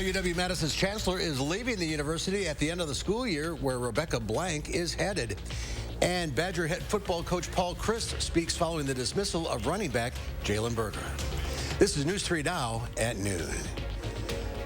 Now, UW-Madison's chancellor is leaving the university at the end of the school year, where Rebecca Blank is headed. And Badger head football coach Paul Chryst speaks following the dismissal of running back Jalen Berger. This is News 3 Now at noon.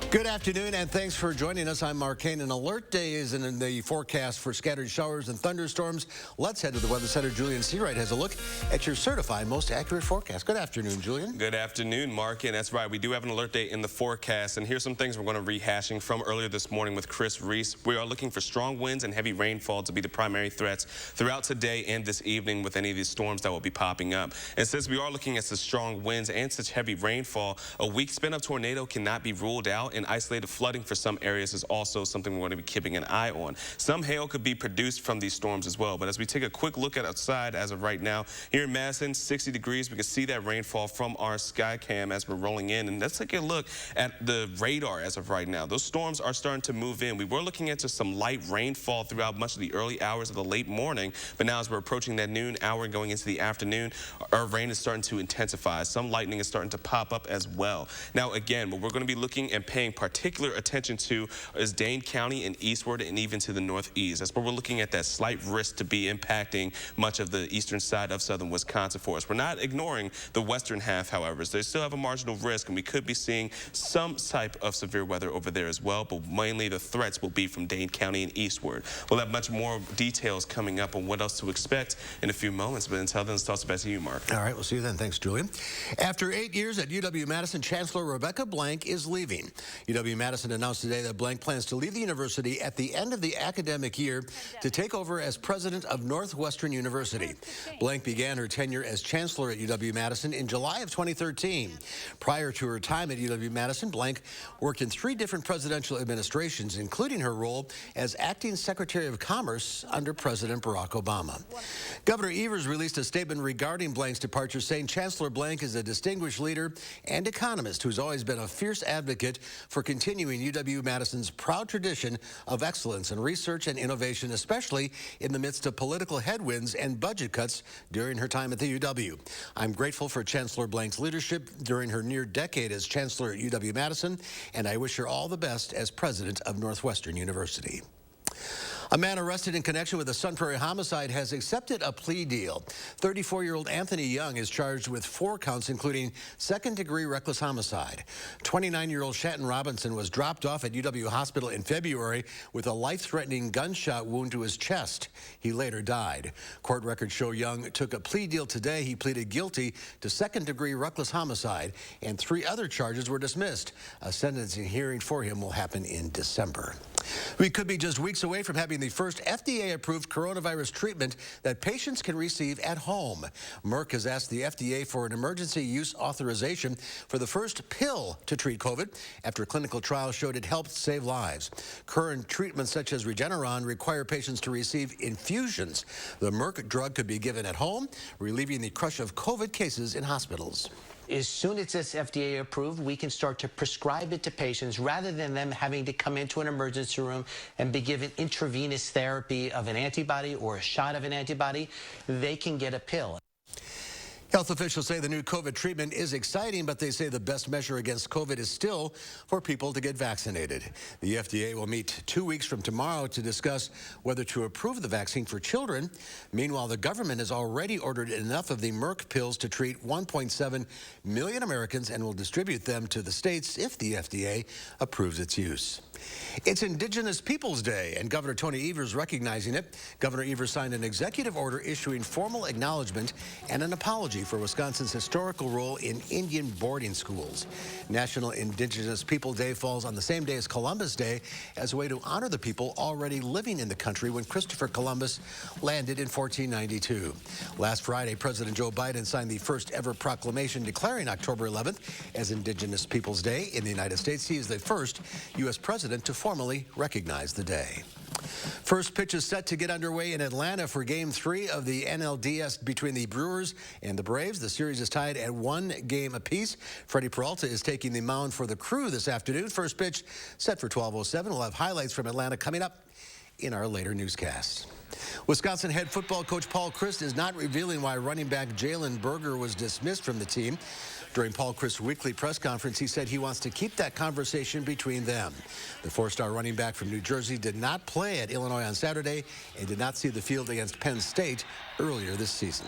Good afternoon, and thanks for joining us. I'm Mark Kane. An alert day is in the forecast for scattered showers and thunderstorms. Let's head to the Weather Center. Julian Seawright has a look at your certified most accurate forecast. Good afternoon, Julian. Good afternoon, Mark. And that's right. We do have an alert day in the forecast. And here's some things we're going to be rehashing from earlier this morning with Chris Reese. We are looking for strong winds and heavy rainfall to be the primary threats throughout today and this evening with any of these storms that will be popping up. And since we are looking at such strong winds and such heavy rainfall, a weak spin-up tornado cannot be ruled out, and isolated flooding for some areas is also something we're going to be keeping an eye on. Some hail could be produced from these storms as well. But as we take a quick look at outside as of right now, here in Madison, 60 degrees, we can see that rainfall from our sky cam as we're rolling in. And let's take a look at the radar as of right now. Those storms are starting to move in. We were looking at just some light rainfall throughout much of the early hours of the late morning, but now as we're approaching that noon hour and going into the afternoon, our rain is starting to intensify. Some lightning is starting to pop up as well. Now again, what we're going to be looking and paying particular attention to is Dane County and eastward and even to the northeast. That's where we're looking at that slight risk to be impacting much of the eastern side of southern Wisconsin for us. We're not ignoring the western half, however. They still have a marginal risk, and we could be seeing some type of severe weather over there as well, but mainly the threats will be from Dane County and eastward. We'll have much more details coming up on what else to expect in a few moments, but until then, let's toss it back to you, Mark. All right, we'll see you then. Thanks, Julian. After 8 years at UW-Madison, Chancellor Rebecca Blank is leaving. UW-Madison announced today that Blank plans to leave the university at the end of the academic year to take over as president of Northwestern University. Blank began her tenure as chancellor at UW-Madison in July of 2013. Prior to her time at UW-Madison, Blank worked in 3 different presidential administrations, including her role as acting Secretary of Commerce under President Barack Obama. Governor Evers released a statement regarding Blank's departure, saying Chancellor Blank is a distinguished leader and economist who's always been a fierce advocate for continuing UW-Madison's proud tradition of excellence in research and innovation, especially in the midst of political headwinds and budget cuts during her time at the UW. I'm grateful for Chancellor Blank's leadership during her near decade as chancellor at UW-Madison, and I wish her all the best as president of Northwestern University. A man arrested in connection with a Sun Prairie homicide has accepted a plea deal. 34-year-old Anthony Young is charged with 4 counts, including second-degree reckless homicide. 29-year-old Shanton Robinson was dropped off at UW Hospital in February with a life-threatening gunshot wound to his chest. He later died. Court records show Young took a plea deal today. He pleaded guilty to second-degree reckless homicide, and 3 other charges were dismissed. A sentencing hearing for him will happen in December. We could be just weeks away from having the first FDA-approved coronavirus treatment that patients can receive at home. Merck has asked the FDA for an emergency use authorization for the first pill to treat COVID after clinical trials showed it helped save lives. Current treatments such as Regeneron require patients to receive infusions. The Merck drug could be given at home, relieving the crush of COVID cases in hospitals. As soon as it's FDA approved, we can start to prescribe it to patients rather than them having to come into an emergency room and be given intravenous therapy of an antibody or a shot of an antibody. They can get a pill. Health officials say the new COVID treatment is exciting, but they say the best measure against COVID is still for people to get vaccinated. The FDA will meet 2 weeks from tomorrow to discuss whether to approve the vaccine for children. Meanwhile, the government has already ordered enough of the Merck pills to treat 1.7 million Americans and will distribute them to the states if the FDA approves its use. It's Indigenous Peoples Day, and Governor Tony Evers recognizing it. Governor Evers signed an executive order issuing formal acknowledgement and an apology for Wisconsin's historical role in Indian boarding schools. National Indigenous People Day falls on the same day as Columbus Day as a way to honor the people already living in the country when Christopher Columbus landed in 1492. Last Friday, President Joe Biden signed the first ever proclamation declaring October 11th as Indigenous Peoples Day in the United States. He is the first U.S. president to formally recognize the day. First pitch is set to get underway in Atlanta for Game 3 of the NLDS between the Brewers and the Braves. The series is tied at 1 game apiece. Freddie Peralta is taking the mound for the Crew this afternoon. First pitch set for 12:07. We'll have highlights from Atlanta coming up in our later newscasts. Wisconsin head football coach Paul Chryst is not revealing why running back Jalen Berger was dismissed from the team. During Paul Chryst' weekly press conference, he said he wants to keep that conversation between them. The four-star running back from New Jersey did not play at Illinois on Saturday and did not see the field against Penn State earlier this season.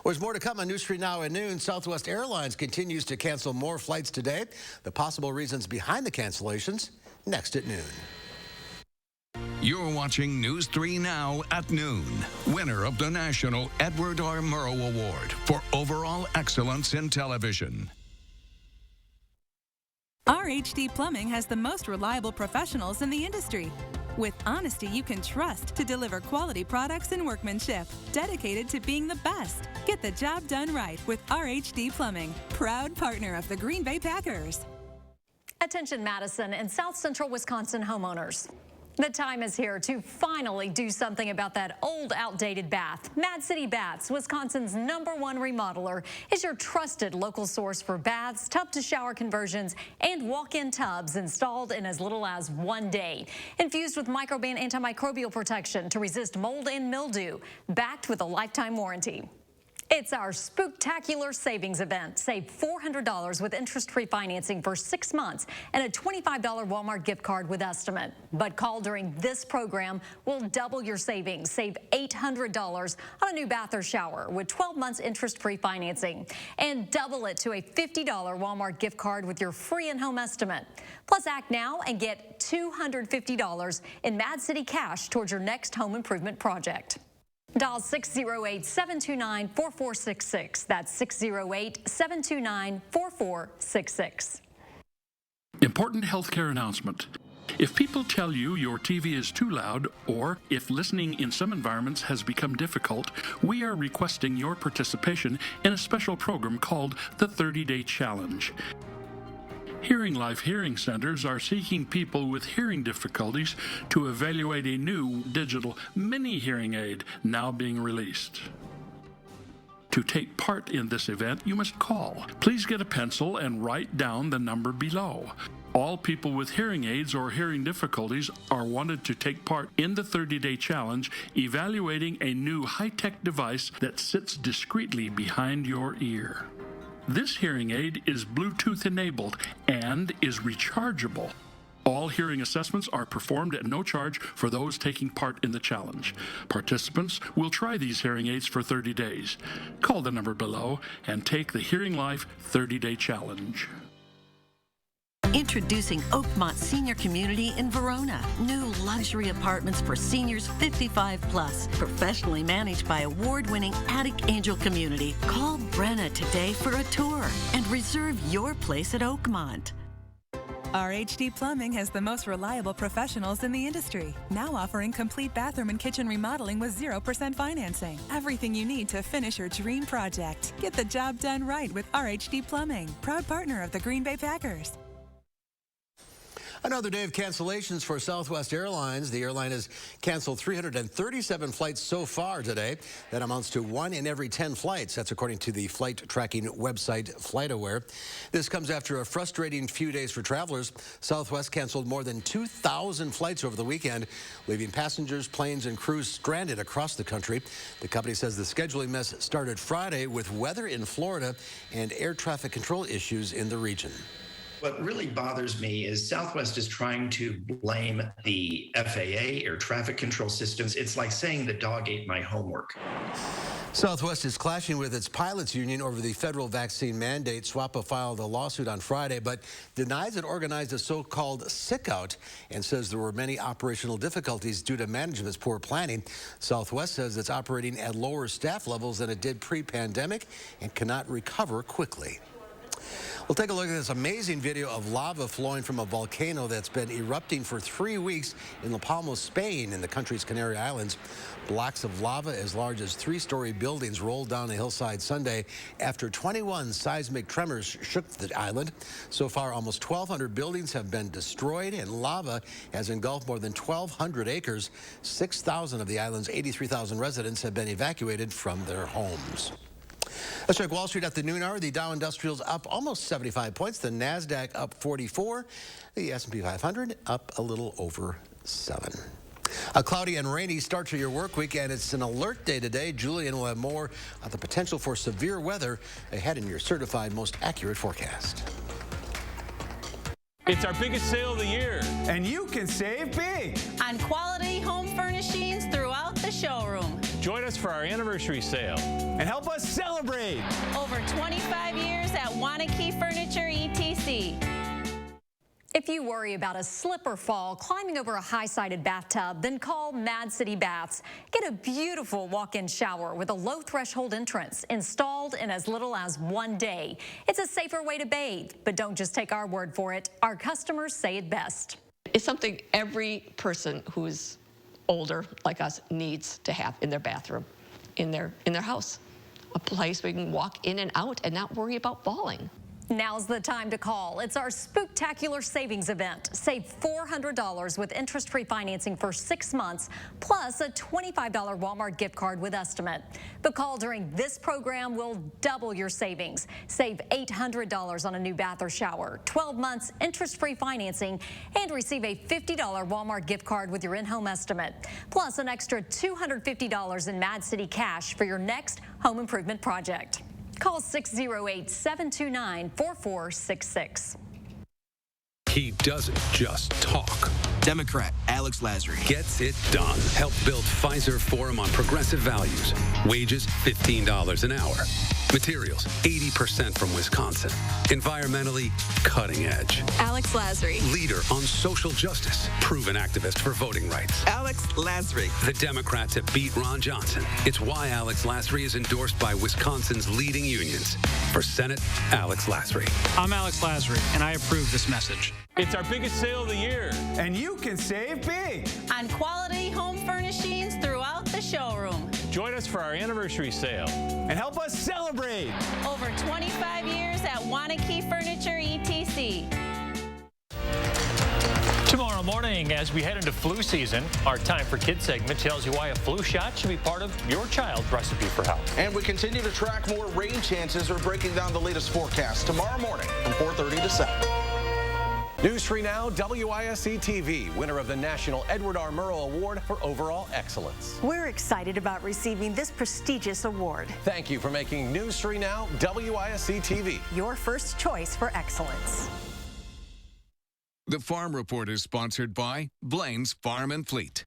Well, there's more to come on News 3 Now at noon. Southwest Airlines continues to cancel more flights today. The possible reasons behind the cancellations, next at noon. You're watching News 3 Now at noon. Winner of the National Edward R. Murrow Award for Overall Excellence in Television. RHD Plumbing has the most reliable professionals in the industry. With honesty you can trust to deliver quality products and workmanship, dedicated to being the best. Get the job done right with RHD Plumbing, proud partner of the Green Bay Packers. Attention Madison and South Central Wisconsin homeowners. The time is here to finally do something about that old, outdated bath. Mad City Baths, Wisconsin's #1 remodeler, is your trusted local source for baths, tub-to-shower conversions, and walk-in tubs installed in as little as 1 day. Infused with microban antimicrobial protection to resist mold and mildew, backed with a lifetime warranty. It's our spooktacular savings event. Save $400 with interest-free financing for 6 months and a $25 Walmart gift card with estimate. But call during this program. We'll double your savings. Save $800 on a new bath or shower with 12 months interest-free financing. And double it to a $50 Walmart gift card with your free in-home estimate. Plus, act now and get $250 in Mad City cash towards your next home improvement project. Dial 608-729-4466. That's 608-729-4466. Important healthcare announcement. If people tell you your TV is too loud, or if listening in some environments has become difficult, we are requesting your participation in a special program called the 30-Day Challenge. Hearing Life Hearing Centers are seeking people with hearing difficulties to evaluate a new digital mini hearing aid now being released. To take part in this event, you must call. Please get a pencil and write down the number below. All people with hearing aids or hearing difficulties are wanted to take part in the 30-Day Challenge, evaluating a new high-tech device that sits discreetly behind your ear. This hearing aid is Bluetooth enabled and is rechargeable. All hearing assessments are performed at no charge for those taking part in the challenge. Participants will try these hearing aids for 30 days. Call the number below and take the Hearing Life 30-Day Challenge. Introducing Oakmont Senior Community in Verona. New luxury apartments for seniors 55 plus. Professionally managed by award-winning Attic Angel Community. Call Brenna today for a tour and reserve your place at Oakmont. RHD Plumbing has the most reliable professionals in the industry. Now offering complete bathroom and kitchen remodeling with 0% financing. Everything you need to finish your dream project. Get the job done right with RHD Plumbing, proud partner of the Green Bay Packers. Another day of cancellations for Southwest Airlines. The airline has canceled 337 flights so far today. That amounts to 1 in every 10 flights. That's according to the flight tracking website FlightAware. This comes after a frustrating few days for travelers. Southwest canceled more than 2,000 flights over the weekend, leaving passengers, planes, and crews stranded across the country. The company says the scheduling mess started Friday with weather in Florida and air traffic control issues in the region. What really bothers me is Southwest is trying to blame the FAA, air traffic control systems. It's like saying the dog ate my homework. Southwest is clashing with its pilots union over the federal vaccine mandate. SWAPA filed a lawsuit on Friday, but denies it organized a so-called sick-out and says there were many operational difficulties due to management's poor planning. Southwest says it's operating at lower staff levels than it did pre-pandemic and cannot recover quickly. We'll take a look at this amazing video of lava flowing from a volcano that's been erupting for 3 weeks in La Palma, Spain, in the country's Canary Islands. Blocks of lava as large as 3-story buildings rolled down a hillside Sunday after 21 seismic tremors shook the island. So far, almost 1,200 buildings have been destroyed, and lava has engulfed more than 1,200 acres. 6,000 of the island's 83,000 residents have been evacuated from their homes. Let's check Wall Street at the noon hour. The Dow Industrials up almost 75 points. The NASDAQ up 44. The S&P 500 up a little over 7. A cloudy and rainy start to your work week, and it's an alert day today. Julian will have more on the potential for severe weather ahead in your certified most accurate forecast. It's our biggest sale of the year. And you can save big on quality home furnishings throughout the showroom. Join us for our anniversary sale. And help us celebrate. Over 25 years at Wanakee Furniture, ETC. If you worry about a slip or fall climbing over a high-sided bathtub, then call Mad City Baths. Get a beautiful walk-in shower with a low-threshold entrance installed in as little as 1 day. It's a safer way to bathe, but don't just take our word for it. Our customers say it best. It's something every person who's older like us needs to have in their bathroom, in their house. A place where you can walk in and out and not worry about falling. Now's the time to call. It's our Spooktacular Savings Event. Save $400 with interest-free financing for 6 months, plus a $25 Walmart gift card with estimate. But call during this program will double your savings. Save $800 on a new bath or shower, 12 months interest-free financing, and receive a $50 Walmart gift card with your in-home estimate, plus an extra $250 in Mad City cash for your next home improvement project. Call 608-729-4466. He doesn't just talk. Democrat Alex Lasry gets it done. Helped build Pfizer Forum on progressive values. Wages, $15 an hour. Materials, 80% from Wisconsin. Environmentally cutting edge. Alex Lasry. Leader on social justice. Proven activist for voting rights. Alex Lasry. The Democrat to beat Ron Johnson. It's why Alex Lasry is endorsed by Wisconsin's leading unions. For Senate, Alex Lasry. I'm Alex Lasry, and I approve this message. It's our biggest sale of the year. And you can save big on quality home furnishings throughout the showroom. Join us for our anniversary sale. And help us celebrate. Over 25 years at Wanakee Furniture, ETC. Tomorrow morning, as we head into flu season, our Time for Kids segment tells you why a flu shot should be part of your child's recipe for health. And we continue to track more rain chances. We're breaking down the latest forecast tomorrow morning from 4:30 to 7. News 3 Now, WISC-TV, winner of the National Edward R. Murrow Award for Overall Excellence. We're excited about receiving this prestigious award. Thank you for making News 3 Now, WISC-TV your first choice for excellence. The Farm Report is sponsored by Blaine's Farm and Fleet.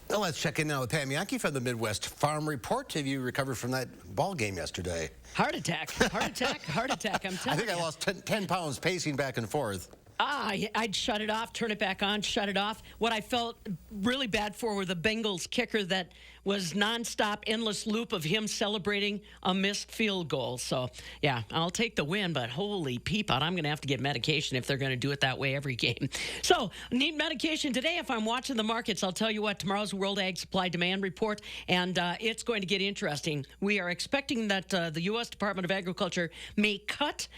Well, let's check in now with Pam Yankee from the Midwest Farm Report. Have you recovered from that ball game yesterday? Heart attack, heart attack, heart attack. I'm telling you. I think I lost 10 pounds pacing back and forth. I'd shut it off, turn it back on, shut it off. What I felt really bad for were the Bengals kicker that was nonstop, endless loop of him celebrating a missed field goal. So, yeah, I'll take the win, but holy peepot, I'm going to have to get medication if they're going to do it that way every game. So, need medication today. If I'm watching the markets, I'll tell you what, tomorrow's World Ag Supply Demand Report, and it's going to get interesting. We are expecting that the U.S. Department of Agriculture may cut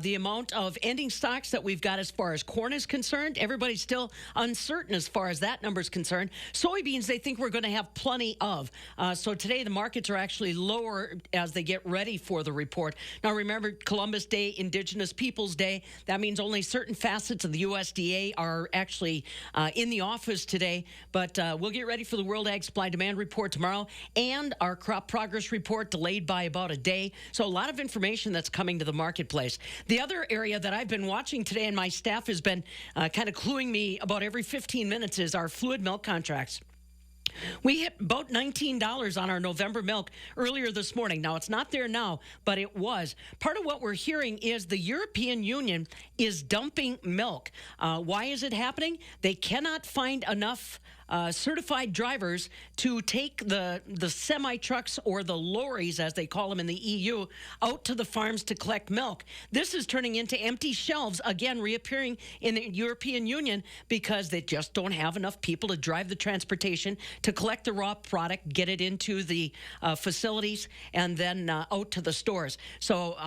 the amount of ending stocks that we've got as far as corn is concerned. Everybody's still uncertain as far as that number is concerned. Soybeans, they think we're going to have plenty of. So today the markets are actually lower as they get ready for the report. Now remember, Columbus Day, Indigenous Peoples Day. That means only certain facets of the USDA are actually in the office today. But we'll get ready for the World Ag Supply Demand Report tomorrow and our crop progress report delayed by about a day. So a lot of information that's coming to the marketplace. The other area that I've been watching today and my staff has been kind of cluing me about every 15 minutes is our fluid milk contracts. We hit about $19 on our November milk earlier this morning. Now, it's not there now, but it was. Part of what we're hearing is the European Union is dumping milk. Why is it happening? They cannot find enough certified drivers to take the semi-trucks or the lorries, as they call them in the EU, out to the farms to collect milk. This is turning into empty shelves, again, reappearing in the European Union because they just don't have enough people to drive the transportation to collect the raw product, get it into the facilities, and then out to the stores. So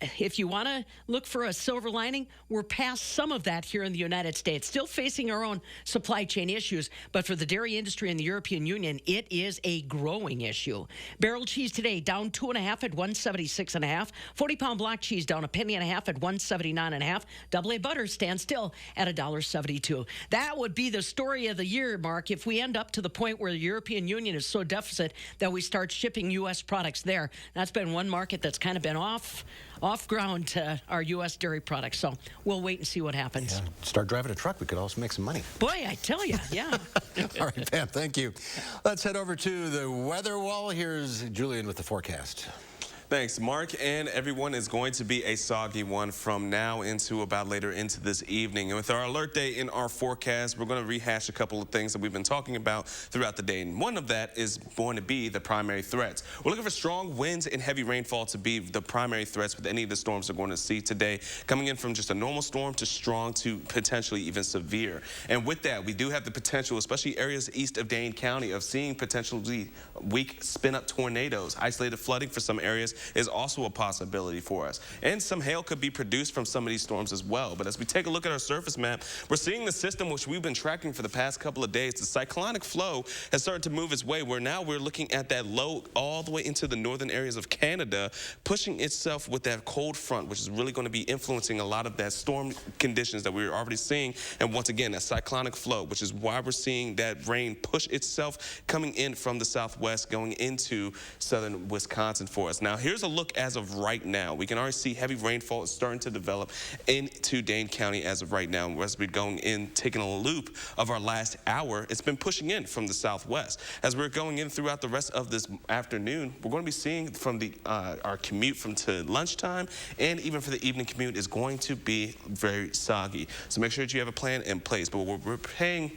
if you want to look for a silver lining, we're past some of that here in the United States, still facing our own supply chain issues. but for the dairy industry in the European Union, it is a growing issue. Barrel cheese today down 2.5 at 176.5. 40-pound block cheese down a penny and a half at 179.5. Double A butter stands still at $1.72. That would be the story of the year, Mark, if we end up to the point where the European Union is so deficit that we start shipping U.S. products there. That's been one market that's kind of been off ground to our U.S. dairy products. So we'll wait and see what happens. Yeah. Start driving a truck. We could also make some money. Boy, I tell you, yeah. All right, Pam, thank you. Let's head over to the weather wall. Here's Julian with the forecast. Thanks, Mark, and everyone is going to be a soggy one from now into about later into this evening. And with our alert day in our forecast, we're going to rehash a couple of things that we've been talking about throughout the day. And one of that is going to be the primary threats. We're looking for strong winds and heavy rainfall to be the primary threats with any of the storms we're going to see today, coming in from just a normal storm to strong to potentially even severe. And with that, we do have the potential, especially areas east of Dane County, of seeing potentially weak spin-up tornadoes. Isolated flooding for some areas is also a possibility for us. And some hail could be produced from some of these storms as well. But as we take a look at our surface map, we're seeing the system which we've been tracking for the past couple of days. The cyclonic flow has started to move its way, where now we're looking at that low all the way into the northern areas of Canada, pushing itself with that cold front, which is really going to be influencing a lot of that storm conditions that we're already seeing. And once again, that cyclonic flow, which is why we're seeing that rain push itself coming in from the southwest, going into southern Wisconsin for us. Now, here's a look as of right now. We can already see heavy rainfall is starting to develop into Dane County as of right now. As we're going in, taking a loop of our last hour, it's been pushing in from the southwest. As we're going in throughout the rest of this afternoon, we're going to be seeing from the our commute from to lunchtime, and even for the evening commute, is going to be very soggy. So make sure that you have a plan in place. But what we're paying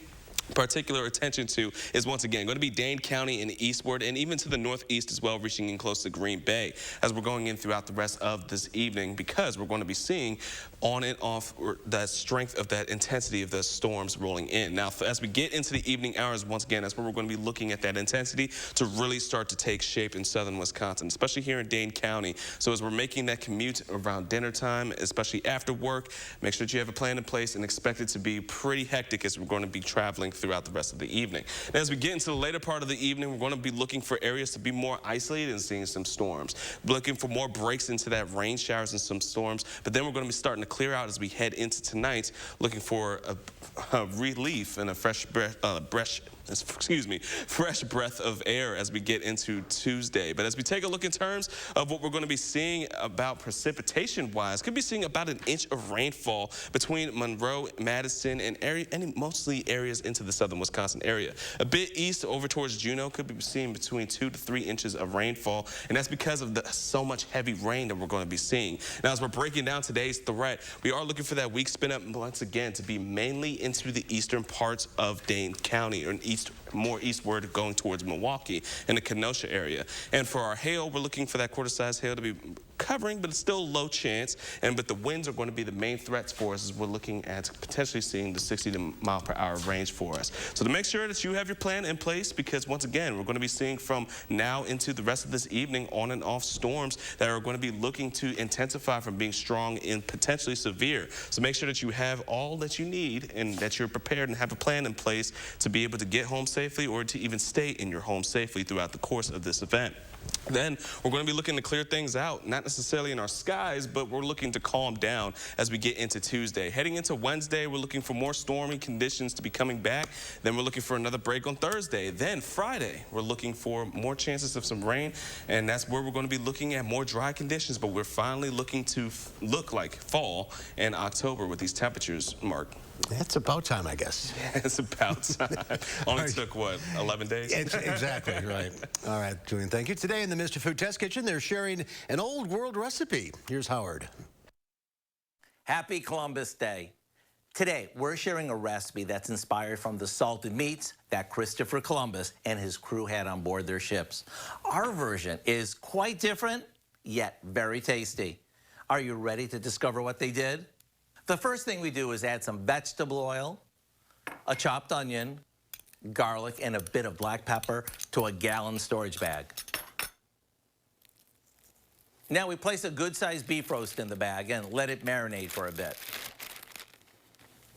particular attention to is, once again, going to be Dane County and eastward, and even to the northeast as well, reaching in close to Green Bay as we're going in throughout the rest of this evening, because we're going to be seeing on and off that strength of that intensity of the storms rolling in. Now, as we get into the evening hours, once again, that's where we're going to be looking at that intensity to really start to take shape in southern Wisconsin, especially here in Dane County. So as we're making that commute around dinner time, especially after work, make sure that you have a plan in place and expect it to be pretty hectic as we're going to be traveling throughout the rest of the evening. And as we get into the later part of the evening, we're going to be looking for areas to be more isolated and seeing some storms, looking for more breaks into that rain showers and some storms. But then we're going to be starting to clear out as we head into tonight, looking for a relief and a fresh breath of air as we get into Tuesday. But as we take a look in terms of what we're going to be seeing about precipitation-wise, could be seeing about an inch of rainfall between Monroe, Madison, and mostly areas into the southern Wisconsin area. A bit east over towards Juneau, could be seeing between 2 to 3 inches of rainfall, and that's because of so much heavy rain that we're going to be seeing. Now, as we're breaking down today's threat, we are looking for that weak spin-up once again to be mainly into the eastern parts of Dane County, or more eastward, going towards Milwaukee and the Kenosha area. And for our hail, we're looking for that quarter-size hail to be covering, but it's still a low chance. But the winds are going to be the main threats for us, as we're looking at potentially seeing the 60 mile per hour range for us. So to make sure that you have your plan in place, because once again, we're going to be seeing from now into the rest of this evening on and off storms that are going to be looking to intensify from being strong and potentially severe. So make sure that you have all that you need and that you're prepared and have a plan in place to be able to get home safely, or to even stay in your home safely throughout the course of this event. Then we're going to be looking to clear things out, not necessarily in our skies, but we're looking to calm down as we get into Tuesday. Heading into Wednesday, we're looking for more stormy conditions to be coming back. Then we're looking for another break on Thursday. Then Friday, we're looking for more chances of some rain, and that's where we're going to be looking at more dry conditions, but we're finally looking to look like fall in October with these temperatures, Mark. It's about time, I guess. It's about time. Only took, what, 11 days? Exactly, right. All right, Julian, thank you. Today in the Mr. Food Test Kitchen, they're sharing an old world recipe. Here's Howard. Happy Columbus Day. Today, we're sharing a recipe that's inspired from the salted meats that Christopher Columbus and his crew had on board their ships. Our version is quite different, yet very tasty. Are you ready to discover what they did? The first thing we do is add some vegetable oil, a chopped onion, garlic, and a bit of black pepper to a gallon storage bag. Now we place a good-sized beef roast in the bag and let it marinate for a bit.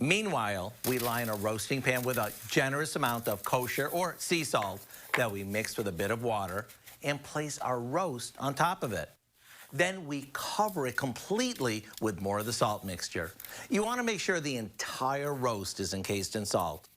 Meanwhile, we line a roasting pan with a generous amount of kosher or sea salt that we mix with a bit of water and place our roast on top of it. Then we cover it completely with more of the salt mixture. You want to make sure the entire roast is encased in salt.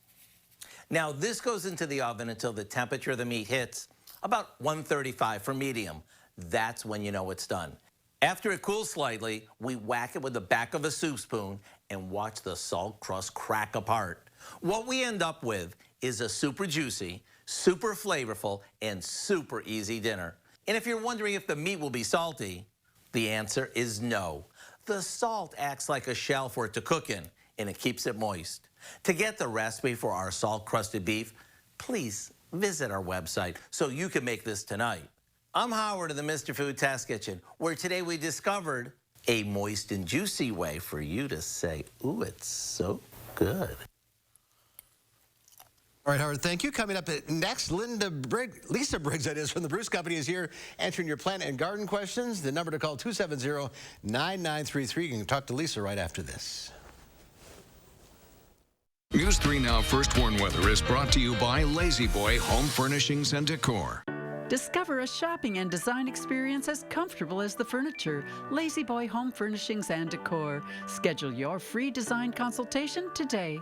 Now, this goes into the oven until the temperature of the meat hits about 135 for medium. That's when you know it's done. After it cools slightly, we whack it with the back of a soup spoon and watch the salt crust crack apart. What we end up with is a super juicy, super flavorful, and super easy dinner. And if you're wondering if the meat will be salty, the answer is no. The salt acts like a shell for it to cook in, and it keeps it moist. To get the recipe for our salt-crusted beef, please visit our website so you can make this tonight. I'm Howard of the Mr. Food Test Kitchen, where today we discovered a moist and juicy way for you to say, ooh, it's so good. All right, Howard, thank you. Coming up next, Lisa Briggs, that is, from the Bruce Company, is here answering your plant and garden questions. The number to call, 270-9933. You can talk to Lisa right after this. News 3 Now First Warn Weather is brought to you by Lazy Boy Home Furnishings and Decor. Discover a shopping and design experience as comfortable as the furniture. Lazy Boy Home Furnishings and Decor. Schedule your free design consultation today.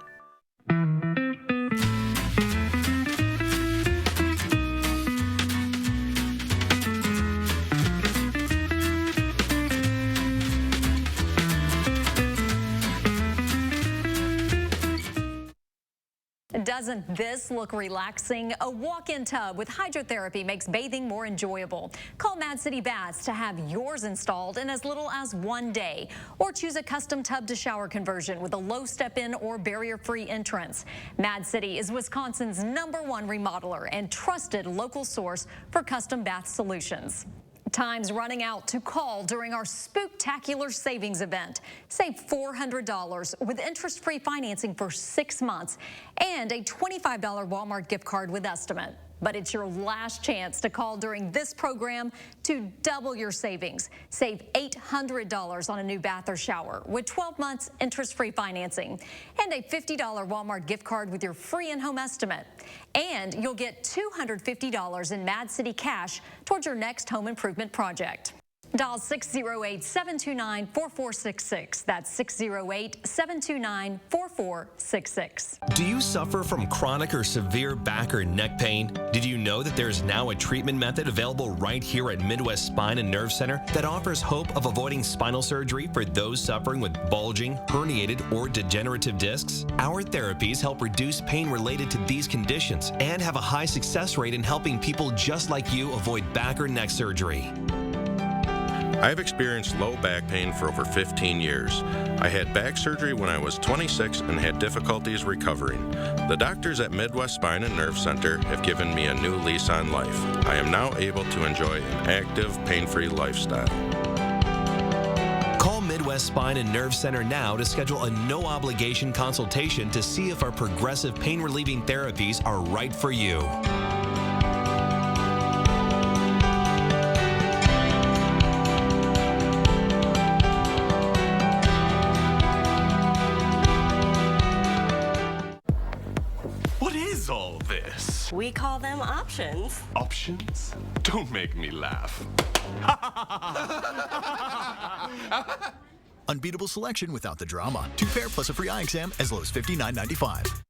Doesn't this look relaxing? A walk-in tub with hydrotherapy makes bathing more enjoyable. Call Mad City Baths to have yours installed in as little as 1 day. Or choose a custom tub-to-shower conversion with a low step-in or barrier-free entrance. Mad City is Wisconsin's #1 remodeler and trusted local source for custom bath solutions. Time's running out to call during our spooktacular savings event. Save $400 with interest-free financing for 6 months and a $25 Walmart gift card with estimate. But it's your last chance to call during this program to double your savings. Save $800 on a new bath or shower with 12 months interest-free financing and a $50 Walmart gift card with your free in-home estimate. And you'll get $250 in Mad City cash towards your next home improvement project. Dial 608-729-4466. That's 608-729-4466. Do you suffer from chronic or severe back or neck pain? Did you know that there's now a treatment method available right here at Midwest Spine and Nerve Center that offers hope of avoiding spinal surgery for those suffering with bulging, herniated, or degenerative discs? Our therapies help reduce pain related to these conditions and have a high success rate in helping people just like you avoid back or neck surgery. I've experienced low back pain for over 15 years. I had back surgery when I was 26 and had difficulties recovering. The doctors at Midwest Spine and Nerve Center have given me a new lease on life. I am now able to enjoy an active, pain-free lifestyle. Call Midwest Spine and Nerve Center now to schedule a no-obligation consultation to see if our progressive pain-relieving therapies are right for you. All this? We call them options. Options? Don't make me laugh. Unbeatable selection without the drama. 2 pair plus a free eye exam as low as $59.95.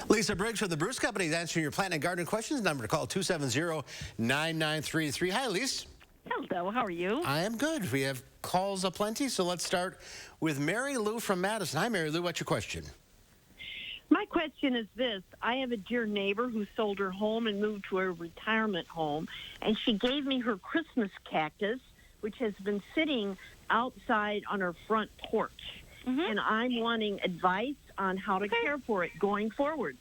Lisa Briggs from the Bruce Company is answering your plant and garden questions. Number to call, 270-9933. Hi, Elise. Hello, how are you? I am good. We have calls aplenty, so let's start with Mary Lou from Madison. Hi, Mary Lou. What's your question? My question is this. I have a dear neighbor who sold her home and moved to a retirement home, and she gave me her Christmas cactus, which has been sitting outside on her front porch. And I'm wanting advice on how to care for it going forward.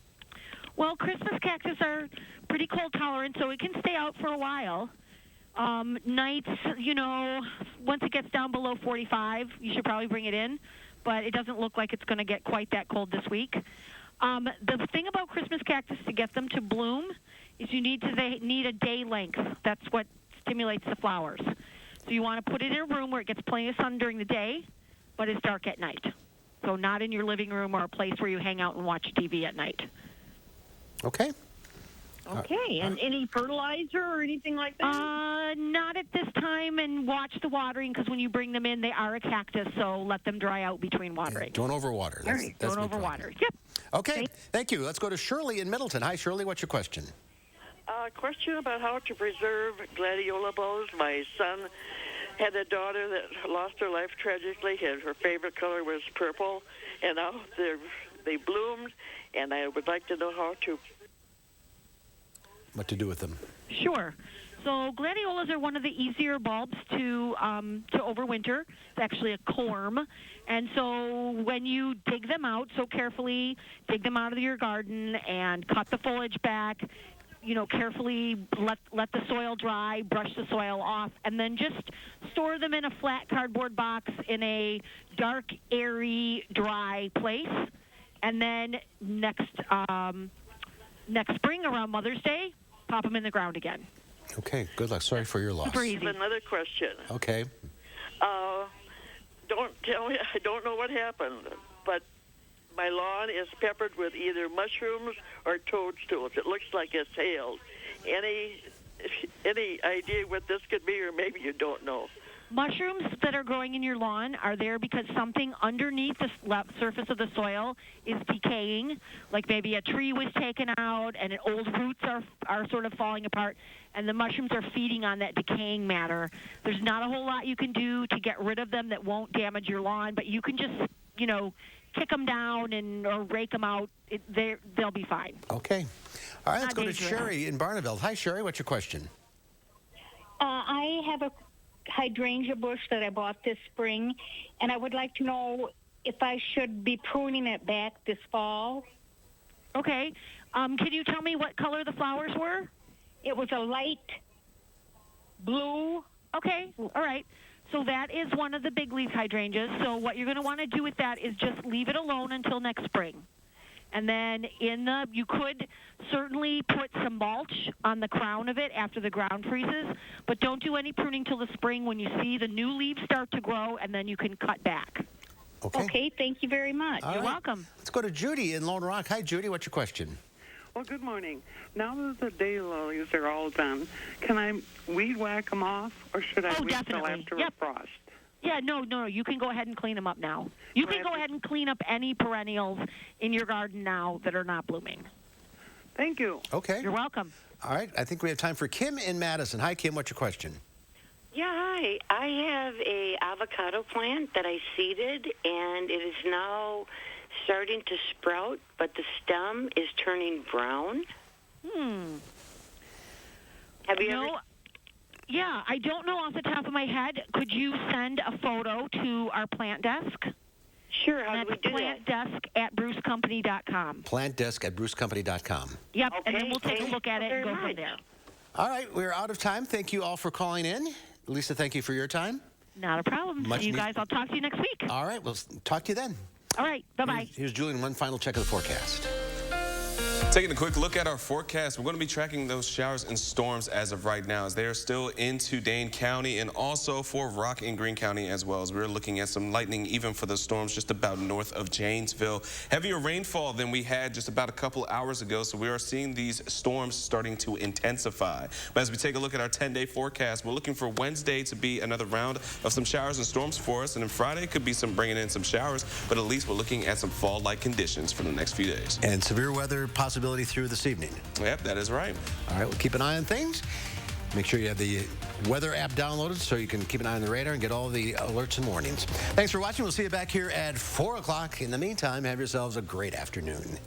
Well, Christmas cactus are pretty cold tolerant, so it can stay out for a while. Nights, you know, once it gets down below 45, you should probably bring it in, but it doesn't look like it's going to get quite that cold this week. The thing about Christmas cactus to get them to bloom is they need a day length. That's what stimulates the flowers. So you want to put it in a room where it gets plenty of sun during the day, but it's dark at night. So not in your living room or a place where you hang out and watch TV at night. Okay. Okay, and any fertilizer or anything like that? Not at this time, and watch the watering, because when you bring them in, they are a cactus, so let them dry out between watering. Don't overwater. All right, don't overwater. Yep. Okay, thank you. Let's go to Shirley in Middleton. Hi, Shirley. What's your question? Question about how to preserve gladiola bulbs. My son had a daughter that lost her life tragically. Her favorite color was purple, and now they bloomed, and I would like to know what to do with them. Sure. So gladiolas are one of the easier bulbs to overwinter. It's actually a corm. And so when you dig them out so carefully, dig them out of your garden and cut the foliage back, carefully let the soil dry, brush the soil off, and then just store them in a flat cardboard box in a dark, airy, dry place. And then next spring around Mother's Day, pop them in the ground again. Okay, good luck. Sorry for your loss. I have another question. Okay. Don't tell me, I don't know what happened, but my lawn is peppered with either mushrooms or toadstools. It looks like it's hailed. Any idea what this could be, or maybe you don't know? Mushrooms that are growing in your lawn are there because something underneath the surface of the soil is decaying, like maybe a tree was taken out and old roots are sort of falling apart, and the mushrooms are feeding on that decaying matter. There's not a whole lot you can do to get rid of them that won't damage your lawn, but you can just, kick them down or rake them out. They'll be fine. Okay. All right, let's go to dangerous. Sherry in Barneveld. Hi, Sherry. What's your question? I have a hydrangea bush that I bought this spring, and I would like to know if I should be pruning it back this fall. Okay. Can you tell me what color the flowers were? It was a light blue. Okay. All right. So that is one of the big leaf hydrangeas. So what you're going to want to do with that is just leave it alone until next spring. And then you could certainly put some mulch on the crown of it after the ground freezes, but don't do any pruning till the spring when you see the new leaves start to grow, and then you can cut back. Okay, thank you very much. All You're right. welcome. Let's go to Judy in Lone Rock. Hi, Judy. What's your question? Well, good morning. Now that the daylilies are all done, can I weed whack them off, or should I wait till after a frost? Yeah, no. You can go ahead and clean them up now. You can go ahead and clean up any perennials in your garden now that are not blooming. Thank you. Okay. You're welcome. All right. I think we have time for Kim in Madison. Hi, Kim. What's your question? Yeah, hi. I have a avocado plant that I seeded, and it is now starting to sprout, but the stem is turning brown. Have you ever... Yeah, I don't know off the top of my head. Could you send a photo to our plant desk? Sure, how do we do that? plantdesk@brucecompany.com. Plantdesk@brucecompany.com. Yep, and then we'll take a look at it and go from there. All right. We're out of time. Thank you all for calling in. Lisa, thank you for your time. Not a problem. Much See you need- guys. I'll talk to you next week. All right. We'll talk to you then. All right. Bye-bye. Here's Julian, one final check of the forecast. Taking a quick look at our forecast, we're going to be tracking those showers and storms as of right now, as they are still into Dane County and also for Rock and Greene County as well, as we're looking at some lightning even for the storms just about north of Janesville. Heavier rainfall than we had just about a couple hours ago, so we are seeing these storms starting to intensify. But as we take a look at our 10-day forecast, we're looking for Wednesday to be another round of some showers and storms for us, and then Friday could be bringing in some showers, but at least we're looking at some fall-like conditions for the next few days. And severe weather possibility through this evening. Yep, that is right. All right, we'll keep an eye on things. Make sure you have the weather app downloaded so you can keep an eye on the radar and get all the alerts and warnings. Thanks for watching. We'll see you back here at 4 o'clock. In the meantime, have yourselves a great afternoon.